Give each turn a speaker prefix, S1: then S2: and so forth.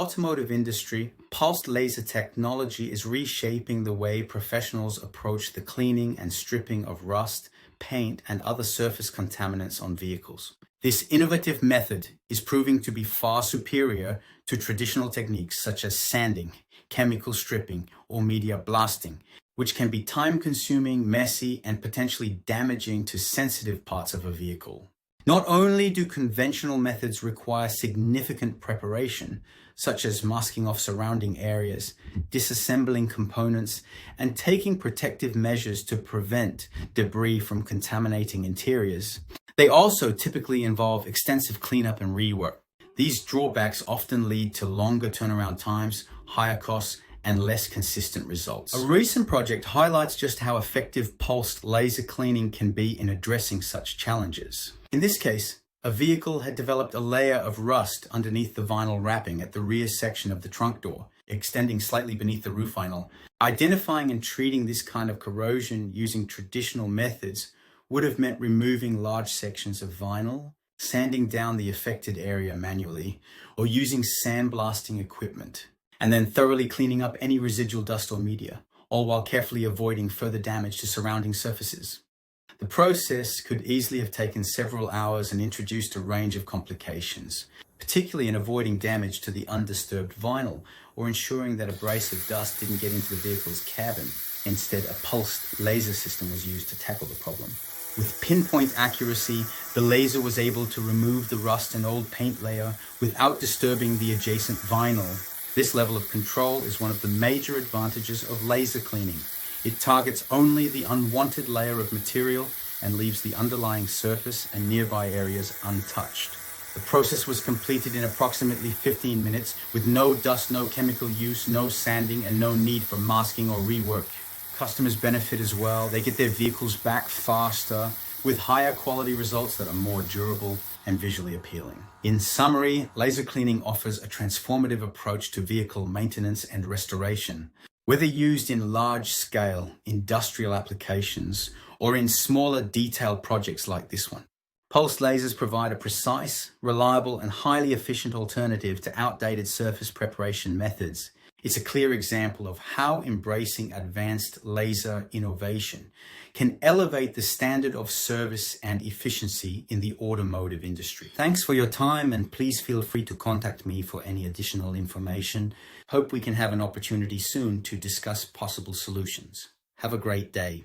S1: automotive industry, pulsed laser technology is reshaping the way professionals approach the cleaning and stripping of rust, paint, and other surface contaminants on vehicles. This innovative method is proving to be far superior to traditional techniques such as sanding, chemical stripping, or media blasting, which can be time-consuming, messy, and potentially damaging to sensitive parts of a vehicle. Not only do conventional methods require significant preparation, such as masking off surrounding areas, disassembling components, and taking protective measures to prevent debris from contaminating interiors, they also typically involve extensive cleanup and rework. These drawbacks often lead to longer turnaround times, higher costs, and less consistent results. A recent project highlights just how effective pulsed laser cleaning can be in addressing such challenges. In this case, a vehicle had developed a layer of rust underneath the vinyl wrapping at the rear section of the trunk door, extending slightly beneath the roof vinyl. Identifying and treating this kind of corrosion using traditional methods would have meant removing large sections of vinyl, sanding down the affected area manually, or using sandblasting equipment, and then thoroughly cleaning up any residual dust or media, all while carefully avoiding further damage to surrounding surfaces. The process could easily have taken several hours and introduced a range of complications, particularly in avoiding damage to the undisturbed vinyl or ensuring that abrasive dust didn't get into the vehicle's cabin. Instead, a pulsed laser system was used to tackle the problem. With pinpoint accuracy, the laser was able to remove the rust and old paint layer without disturbing the adjacent vinyl. This level of control is one of the major advantages of laser cleaning. It targets only the unwanted layer of material and leaves the underlying surface and nearby areas untouched. The process was completed in approximately 15 minutes with no dust, no chemical use, no sanding, and no need for masking or rework. Customers benefit as well. They get their vehicles back faster with higher quality results that are more durable and visually appealing. In summary, laser cleaning offers a transformative approach to vehicle maintenance and restoration. Whether used in large-scale industrial applications or in smaller detailed projects like this one, pulsed lasers provide a precise, reliable, and highly efficient alternative to outdated surface preparation methods. It's a clear example of how embracing advanced laser innovation can elevate the standard of service and efficiency in the automotive industry. Thanks for your time, and please feel free to contact me for any additional information. Hope we can have an opportunity soon to discuss possible solutions. Have a great day.